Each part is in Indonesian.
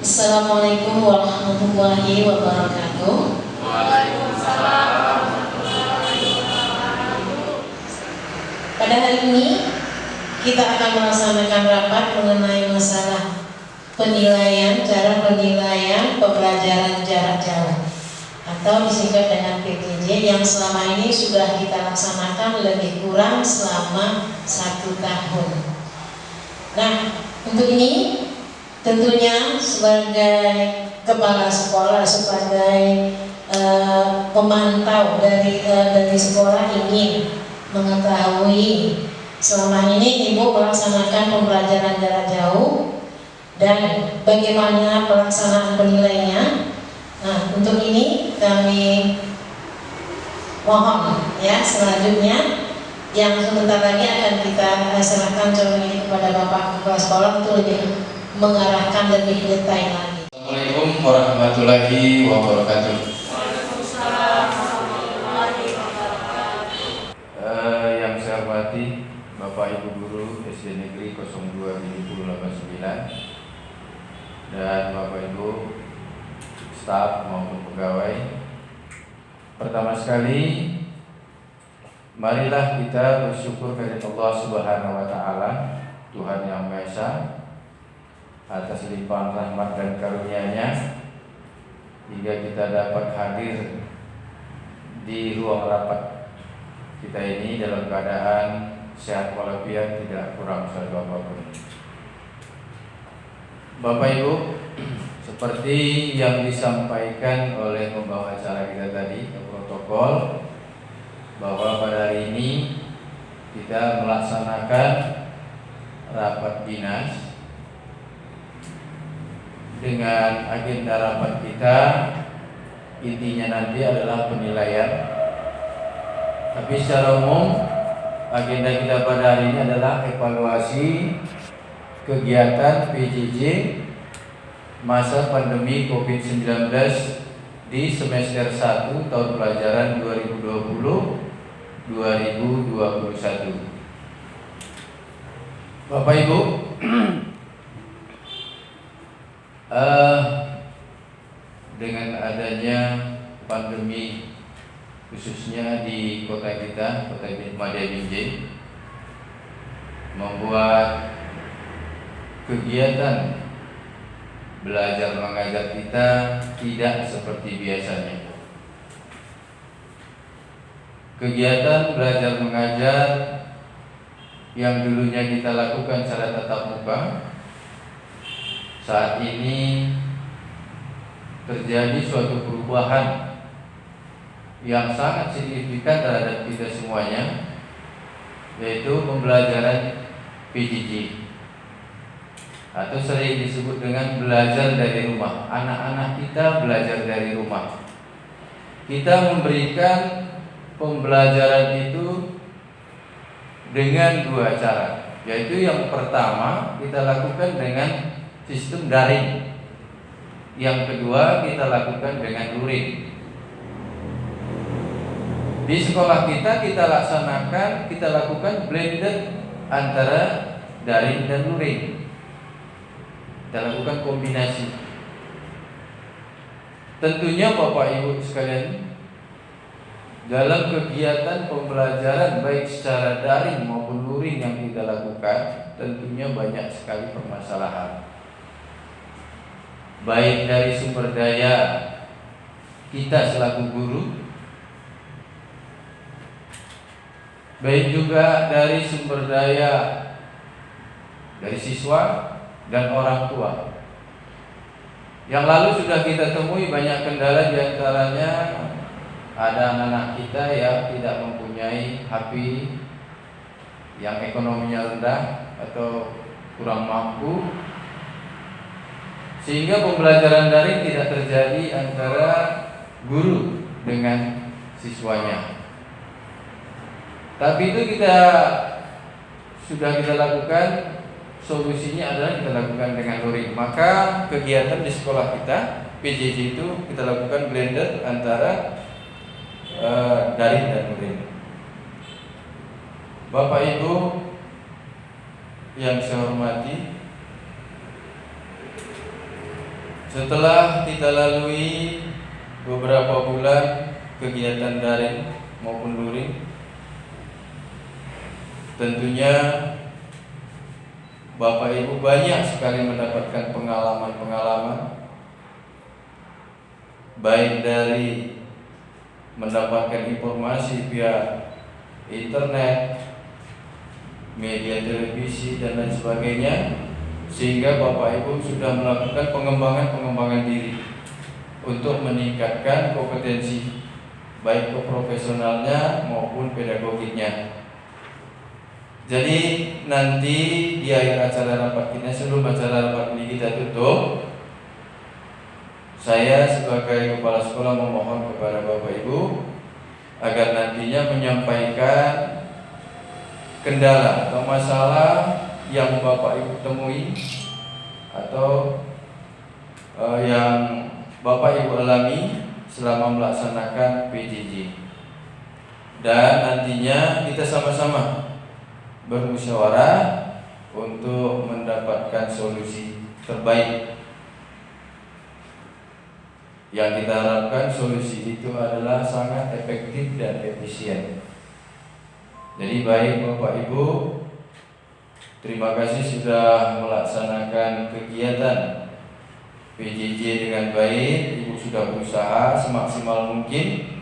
Assalamualaikum warahmatullahi wabarakatuh. Waalaikumsalam. Pada hari ini kita akan melaksanakan rapat mengenai masalah cara penilaian pembelajaran jarak jauh atau disingkat dengan PJJ yang selama ini sudah kita laksanakan lebih kurang selama 1 tahun. Nah, untuk ini tentunya sebagai kepala sekolah, sebagai pemantau dari sekolah ingin mengetahui selama ini Ibu melaksanakan pembelajaran jarak jauh dan bagaimana pelaksanaan penilaiannya. Nah, untuk ini kami mohon ya selanjutnya yang sebentar lagi akan kita serahkan contoh ini kepada Bapak Kepala Sekolah untuk lebih mengarahkan lebih detail lagi. Assalamualaikum warahmatullahi wabarakatuh. Waalaikumsalam warahmatullahi wabarakatuh. Yang saya hormati Bapak Ibu Guru SD Negeri 02 7089 dan Bapak Ibu staf maupun pegawai. Pertama sekali, marilah kita bersyukur kepada Allah Subhanahu wa taala, Tuhan yang Maha Esa, atas limpahan rahmat dan karunia-Nya hingga kita dapat hadir di ruang rapat kita ini dalam keadaan sehat walafiat, tidak kurang satu apapun. Bapak Ibu, seperti yang disampaikan oleh pembawa acara kita tadi, protokol bahwa pada hari ini kita melaksanakan rapat dinas dengan agenda rapat kita intinya nanti adalah penilaian. Tapi secara umum agenda kita pada hari ini adalah evaluasi kegiatan PJJ masa pandemi COVID-19 di semester 1 tahun pelajaran 2020-2021. Bapak Ibu, dengan adanya pandemi khususnya di kota kita, kota Madya Binjai, membuat kegiatan belajar mengajar kita tidak seperti biasanya. Kegiatan belajar mengajar yang dulunya kita lakukan secara tatap muka saat ini terjadi suatu perubahan yang sangat signifikan terhadap kita semuanya, yaitu pembelajaran PJJ atau sering disebut dengan belajar dari rumah. Anak-anak kita belajar dari rumah. Kita memberikan pembelajaran itu dengan 2 cara, yaitu yang pertama kita lakukan dengan sistem daring, yang kedua kita lakukan dengan luring. Di sekolah kita lakukan blended antara daring dan luring. Kita lakukan kombinasi. Tentunya Bapak Ibu sekalian, dalam kegiatan pembelajaran baik secara daring maupun luring yang kita lakukan, tentunya banyak sekali permasalahan. Baik dari sumber daya kita selaku guru, baik juga dari sumber daya dari siswa dan orang tua. Yang lalu sudah kita temui banyak kendala, diantaranya ada anak-anak kita yang tidak mempunyai HP, yang ekonominya rendah atau kurang mampu, sehingga pembelajaran daring tidak terjadi antara guru dengan siswanya. Tapi itu sudah kita lakukan. Solusinya adalah kita lakukan dengan luring. Maka kegiatan di sekolah kita PJJ itu kita lakukan blended antara daring dan luring. Bapak Ibu yang saya hormati, Setelah kita lalui beberapa bulan kegiatan daring maupun luring, tentunya Bapak Ibu banyak sekali mendapatkan pengalaman-pengalaman, baik dari mendapatkan informasi via internet, media televisi dan lain sebagainya, sehingga Bapak Ibu sudah melakukan pengembangan diri untuk meningkatkan kompetensi baik profesionalnya maupun pedagogiknya. Jadi nanti di akhir acara rapat kita, sebelum acara rapat ini kita tutup, saya sebagai kepala sekolah memohon kepada Bapak Ibu agar nantinya menyampaikan kendala atau masalah yang Bapak Ibu temui atau yang Bapak Ibu alami selama melaksanakan PJJ. Dan nantinya kita sama-sama bermusyawarah untuk mendapatkan solusi terbaik. Yang kita harapkan solusi itu adalah sangat efektif dan efisien. Jadi baik Bapak Ibu, terima kasih sudah melaksanakan kegiatan PJJ dengan baik. Ibu sudah berusaha semaksimal mungkin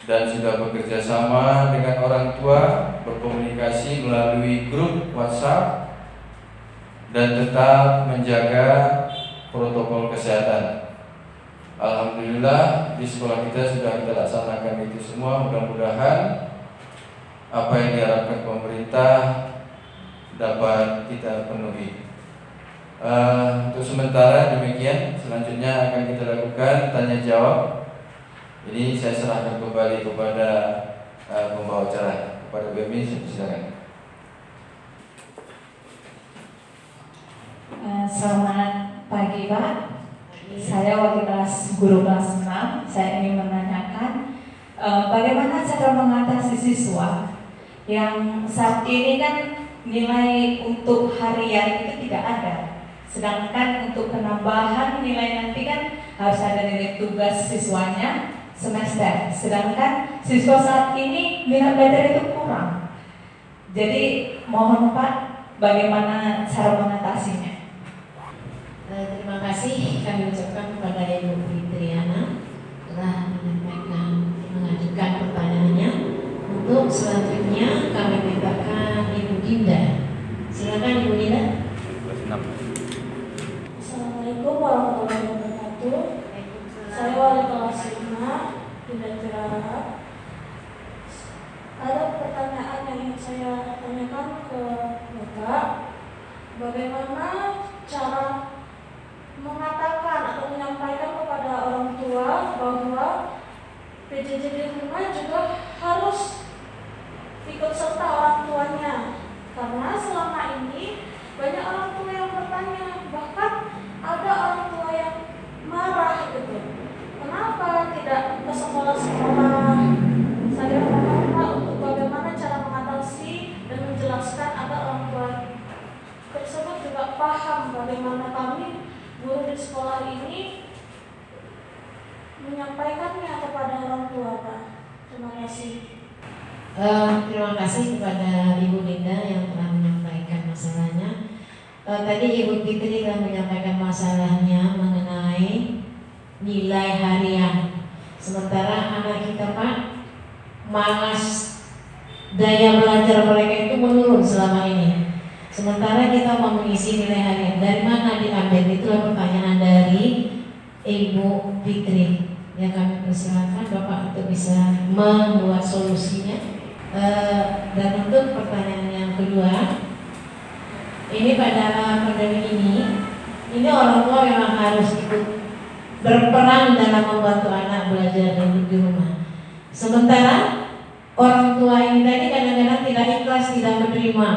dan sudah bekerja sama dengan orang tua, berkomunikasi melalui grup WhatsApp dan tetap menjaga protokol kesehatan. Alhamdulillah di sekolah kita sudah kita laksanakan itu semua. Mudah-mudahan apa yang diharapkan pemerintah dapat kita penuhi. Untuk sementara demikian. Selanjutnya akan kita lakukan tanya jawab. Ini saya serahkan kembali kepada pembawa acara, kepada BMI. Silakan. Selamat pagi Pak. Saya wakil guru kelas 6. Saya ingin menanyakan bagaimana cara mengatasi siswa yang saat ini kan nilai untuk harian itu tidak ada, sedangkan untuk penambahan nilai nanti kan harus ada nilai tugas siswanya semester, sedangkan siswa saat ini minat belajar itu kurang. Jadi mohon Pak, bagaimana cara mengatasinya? Terima kasih kami ucapkan kepada Ibu Fitriana telah mengajukan pertanyaannya. Untuk selanjutnya kami mintakan Ibu Dinda. Silakan Ibu Dinda. Assalamualaikum warahmatullahi wabarakatuh. Saya wali kelas 5 Dinda Tirara. Ada pertanyaan yang ingin saya tanyakan ke Bapak. Bagaimana cara mengatakan atau menyampaikan kepada orang tua bahwa PJJ di rumah juga harus ikut serta orang tuanya, karena selama ini banyak orang tua yang bertanya, bahkan ada orang tua yang marah gitu, kenapa tidak ke sekolah-sekolah. Saya mohon Pak untuk bagaimana cara mengatasi dan menjelaskan agar orang tua tersebut juga paham bagaimana kami guru di sekolah ini menyampaikannya kepada orang tua Pak. Terima kasih. Terima kasih kepada Ibu Dinda yang telah menyampaikan masalahnya. Tadi Ibu Fitri telah menyampaikan masalahnya mengenai nilai harian. Sementara anak kita Pak, malas daya belajar mereka itu menurun selama ini. Sementara kita mau mengisi nilai harian, dari mana diambil? Itulah pertanyaan dari Ibu Fitri. Ya kami persilakan Bapak untuk bisa membuat solusinya. Dan untuk pertanyaan yang kedua, ini pada pandemi ini orang tua memang harus ikut berperan dalam membantu anak belajar di rumah. Sementara orang tua ini tadi kadang-kadang tidak ikhlas, tidak menerima.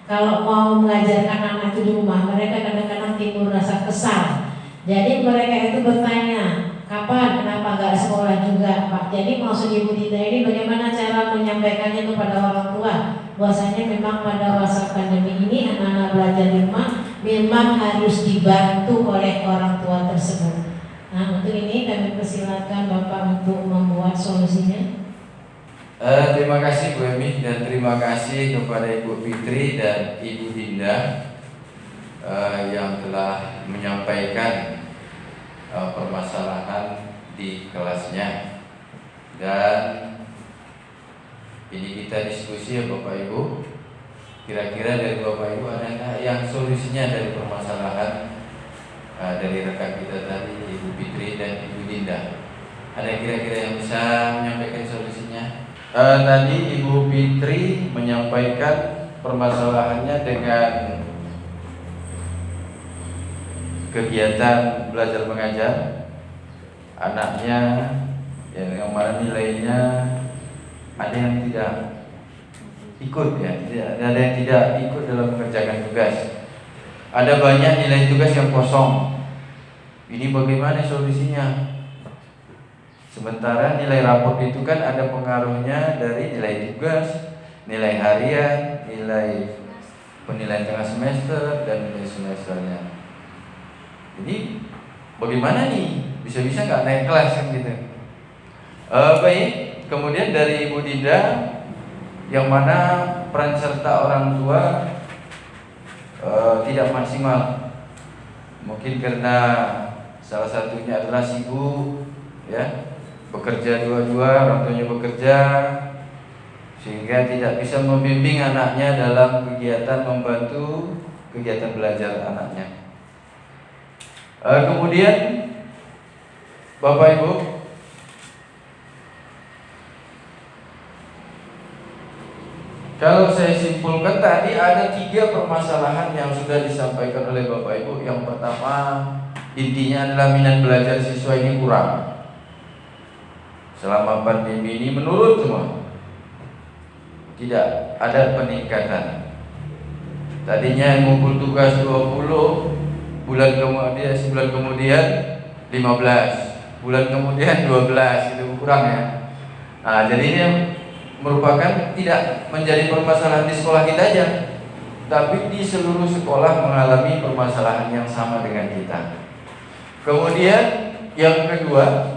Kalau mau mengajarkan anak itu di rumah, mereka kadang-kadang timbul rasa kesal. Jadi mereka itu bertanya, kapan, kenapa nggak sekolah juga Pak? Jadi maksud Ibu Dinda ini bagaimana cara menyampaikannya kepada orang tua bahwasanya memang pada masa pandemi ini anak-anak belajar di rumah memang harus dibantu oleh orang tua tersebut. Nah, untuk ini kami persilakan Bapak untuk membuat solusinya. Terima kasih Bu Emi dan terima kasih kepada Ibu Fitri dan Ibu Dinda yang telah menyampaikan permasalahan di kelasnya. Dan ini kita diskusi ya Bapak Ibu. Kira-kira dari Bapak Ibu ada nggak yang solusinya dari permasalahan dari rekan kita tadi Ibu Fitri dan Ibu Dinda? Ada kira-kira yang bisa menyampaikan solusinya? Tadi Ibu Fitri menyampaikan permasalahannya dengan kegiatan belajar mengajar anaknya yang mana nilainya ada yang tidak ikut ya, ada yang tidak ikut dalam mengerjakan tugas. Ada banyak nilai tugas yang kosong. Ini bagaimana solusinya? Sementara nilai raport itu kan ada pengaruhnya dari nilai tugas, nilai harian, nilai penilaian tengah semester dan nilai semesternya. Jadi bagaimana nih? Bisa-bisa nggak naik kelas kan gitu? Baik. Kemudian dari Ibu Dinda, yang mana peran serta orang tua tidak maksimal. Mungkin karena salah satunya adalah sibuk, ya, bekerja dua-dua, orang tuanya bekerja, sehingga tidak bisa membimbing anaknya dalam kegiatan membantu kegiatan belajar anaknya. Kemudian Bapak Ibu, kalau saya simpulkan tadi ada 3 permasalahan yang sudah disampaikan oleh Bapak Ibu. Yang pertama, intinya adalah minat belajar siswa ini kurang. Selama pandemi ini menurun semua, tidak ada peningkatan. Tadinya ngumpul tugas 20, sebulan kemudian 15, bulan kemudian 12, itu kurang ya. Nah, jadi ini merupakan tidak menjadi permasalahan di sekolah kita aja, tapi di seluruh sekolah mengalami permasalahan yang sama dengan kita. Kemudian yang kedua,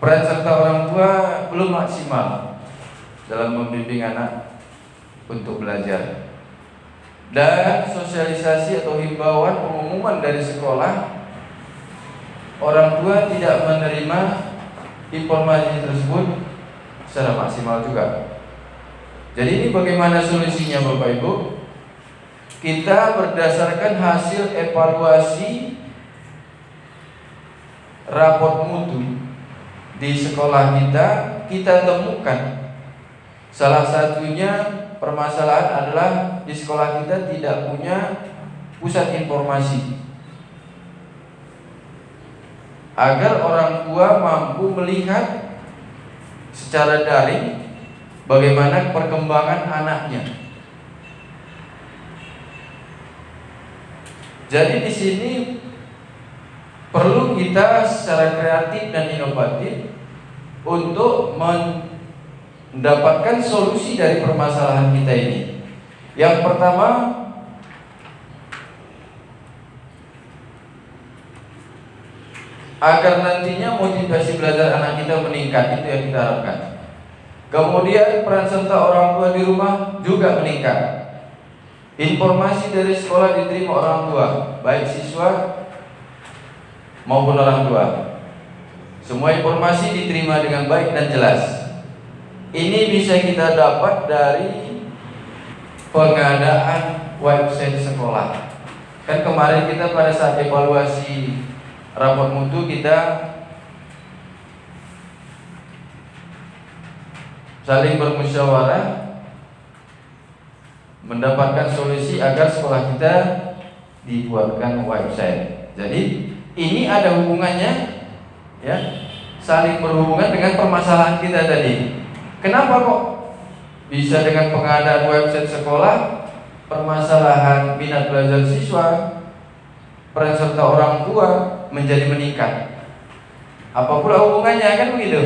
peran serta orang tua belum maksimal dalam membimbing anak untuk belajar. Dan sosialisasi atau himbauan pengumuman dari sekolah, orang tua tidak menerima informasi tersebut secara maksimal juga. Jadi ini bagaimana solusinya Bapak Ibu? Kita berdasarkan hasil evaluasi raport mutu di sekolah kita temukan salah satunya permasalahan adalah di sekolah kita tidak punya pusat informasi agar orang tua mampu melihat secara daring bagaimana perkembangan anaknya. Jadi di sini perlu kita secara kreatif dan inovatif untuk mendapatkan solusi dari permasalahan kita ini. Yang pertama, agar nantinya motivasi belajar anak kita meningkat, itu yang kita harapkan. Kemudian peran serta orang tua di rumah juga meningkat. Informasi dari sekolah diterima orang tua, baik siswa maupun orang tua. Semua informasi diterima dengan baik dan jelas. Ini bisa kita dapat dari pengadaan website sekolah. Kan kemarin kita pada saat evaluasi raport mutu kita saling bermusyawarah mendapatkan solusi agar sekolah kita dibuatkan website. Jadi ini ada hubungannya, ya, saling berhubungan dengan permasalahan kita tadi. Kenapa kok bisa dengan pengadaan website sekolah permasalahan minat belajar siswa, peran serta orang tua menjadi meningkat? Apa pula hubungannya, kan begitu?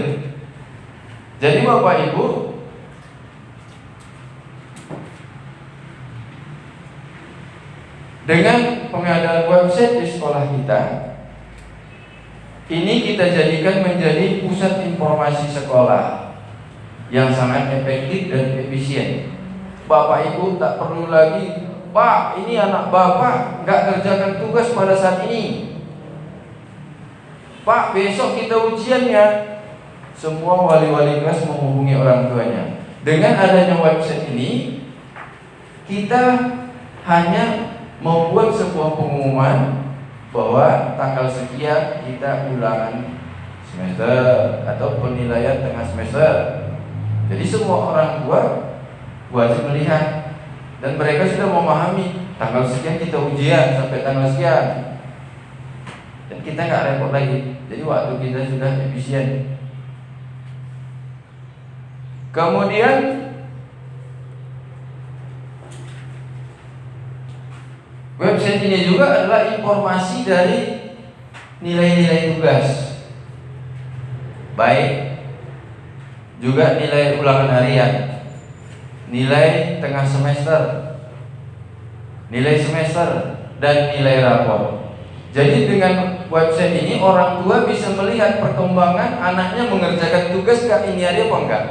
Jadi Bapak Ibu, Dengan pengadaan website di sekolah kita, ini kita jadikan menjadi pusat informasi sekolah yang sangat efektif dan efisien. Bapak Ibu tak perlu lagi, Pak, ini anak Bapak nggak kerjakan tugas pada saat ini, Pak, besok kita ujiannya. Semua wali-wali kelas menghubungi orang tuanya. Dengan adanya website ini, kita hanya membuat sebuah pengumuman bahwa tanggal sekian kita ulangan semester atau penilaian tengah semester. Jadi semua orang tua wajib melihat, dan mereka sudah memahami tanggal sekian kita ujian sampai tanggal sekian, dan kita nggak repot lagi. Jadi waktu kita sudah efisien. Kemudian website ini juga adalah informasi dari nilai-nilai tugas, baik juga nilai ulangan harian, nilai tengah semester, nilai semester, dan nilai rapor. Jadi dengan website ini orang tua bisa melihat perkembangan anaknya mengerjakan tugas ini hari apa enggak.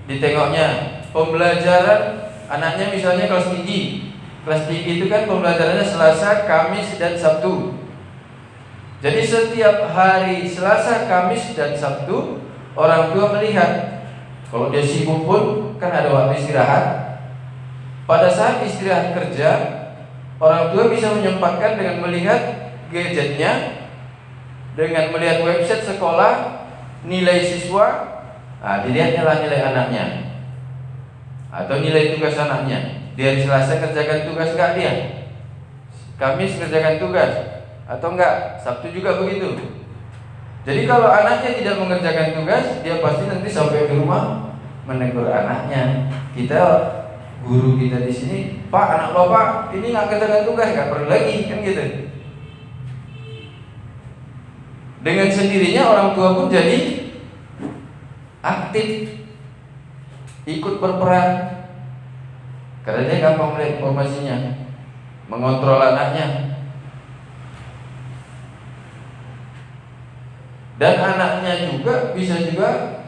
Ditengoknya pembelajaran anaknya, misalnya kelas tinggi. Kelas tinggi itu kan pembelajarannya Selasa, Kamis, dan Sabtu. Jadi setiap hari Selasa, Kamis, dan Sabtu orang tua melihat. Kalau dia sibuk pun kan ada waktu istirahat. Pada saat istirahat kerja, orang tua bisa menyempatkan dengan melihat gadgetnya, dengan melihat website sekolah, nilai siswa. Dilihatnya lah nilai anaknya atau nilai tugas anaknya. Di hari Selasa kerjakan tugas enggak dia? Kamis kerjakan tugas atau enggak? Sabtu juga begitu. Jadi kalau anaknya tidak mengerjakan tugas, dia pasti nanti sampai ke rumah menegur anaknya. Kita guru kita di sini, Pak, anak Bapak ini nggak kerjakan tugas, nggak perlu lagi, kan gitu. Dengan sendirinya orang tua pun jadi aktif, ikut berperan, karena dia gampang melihat informasinya, mengontrol anaknya. Dan anaknya juga bisa juga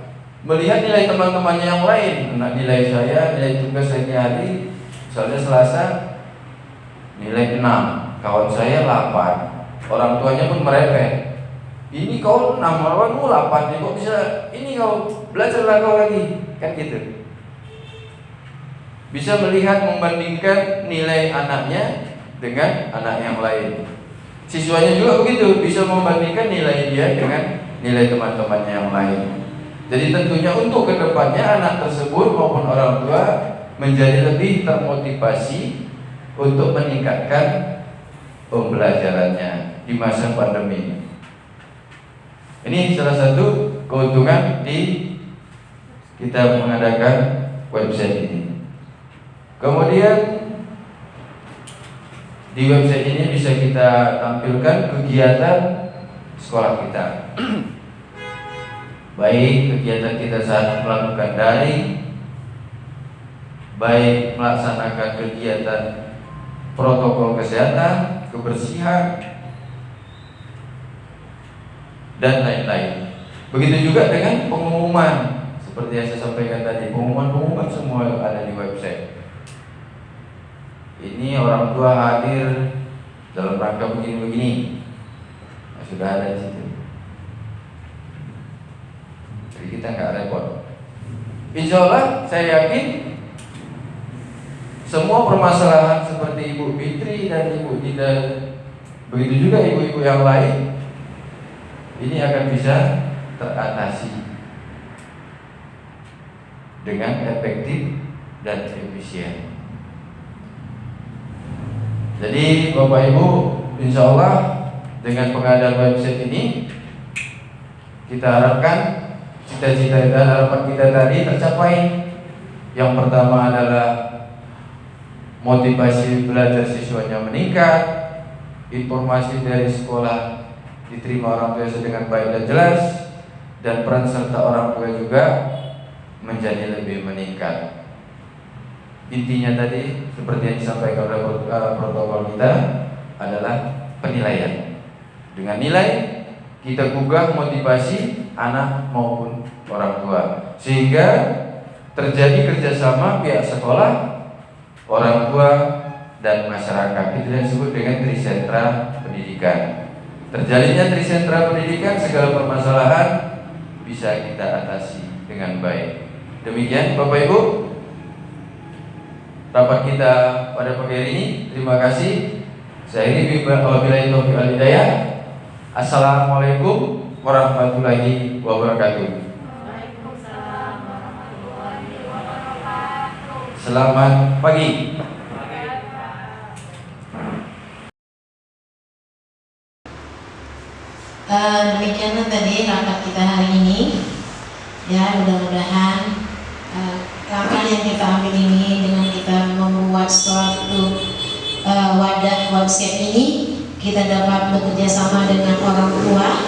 melihat nilai teman-temannya yang lain. Nilai saya, nilai tugas sehari-hari, misalnya Selasa nilai 6, kawan saya 8. Orang tuanya pun merepek, ini kau 6, lawanmu 8, kok bisa ini, kau belajarlah kau lagi, kan gitu. Bisa melihat, membandingkan nilai anaknya dengan anak yang lain. Siswanya juga begitu, bisa membandingkan nilai dia dengan nilai teman-temannya yang lain. Jadi tentunya untuk kedepannya anak tersebut maupun orang tua menjadi lebih termotivasi untuk meningkatkan pembelajarannya di masa pandemi. Ini salah satu keuntungan di kita mengadakan website ini. Kemudian di website ini bisa kita tampilkan kegiatan sekolah kita. Baik kegiatan kita saat melakukan daring, baik melaksanakan kegiatan protokol kesehatan, kebersihan, dan lain-lain. Begitu juga dengan pengumuman, seperti yang saya sampaikan tadi, pengumuman-pengumuman semua ada di website. Ini orang tua hadir dalam rangka begini-begini, sudah ada di situ. Jadi kita nggak repot. Insya Allah saya yakin semua permasalahan seperti Ibu Fitri dan Ibu Dinda, begitu juga ibu-ibu yang lain, ini akan bisa teratasi dengan efektif dan efisien. Jadi Bapak Ibu, insya Allah dengan pengadaan website ini kita harapkan cita-cita dan harapan kita tadi tercapai. Yang pertama adalah motivasi belajar siswanya meningkat, informasi dari sekolah diterima orang tua dengan baik dan jelas, dan peran serta orang tua juga menjadi lebih meningkat. intinya tadi seperti yang disampaikan oleh protokol kita adalah penilaian. Dengan nilai kita gugah motivasi anak maupun orang tua, sehingga terjadi kerjasama pihak sekolah, orang tua, dan masyarakat. Itu yang disebut dengan trisentra pendidikan. Terjalinnya trisentra pendidikan, segala permasalahan bisa kita atasi dengan baik. Demikian Bapak Ibu rapat kita pada pagi hari ini. Terima kasih. Saya ini wabillahi taufiq wal hidayah. Assalamualaikum warahmatullahi wabarakatuh. Selamat pagi. Demikianlah tadi rapat kita hari ini. Ya, mudah-mudahan langkah yang kita ambil ini dengan kita membuat suatu wadah WhatsApp ini, kita dapat bekerja sama dengan orang tua,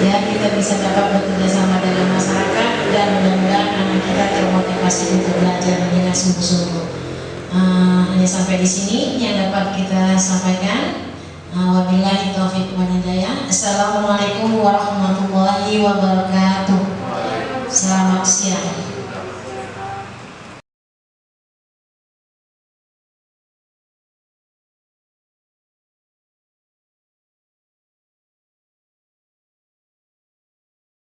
ya, kita bisa dapat bekerja sama dengan masyarakat, dan mudah-mudahan anak kita termotivasi untuk belajar dengan sungguh-sungguh. Hanya sampai di sini yang dapat kita sampaikan. Wabillahi taufiq wal hidayah. Assalamualaikum warahmatullahi wabarakatuh. Selamat siang.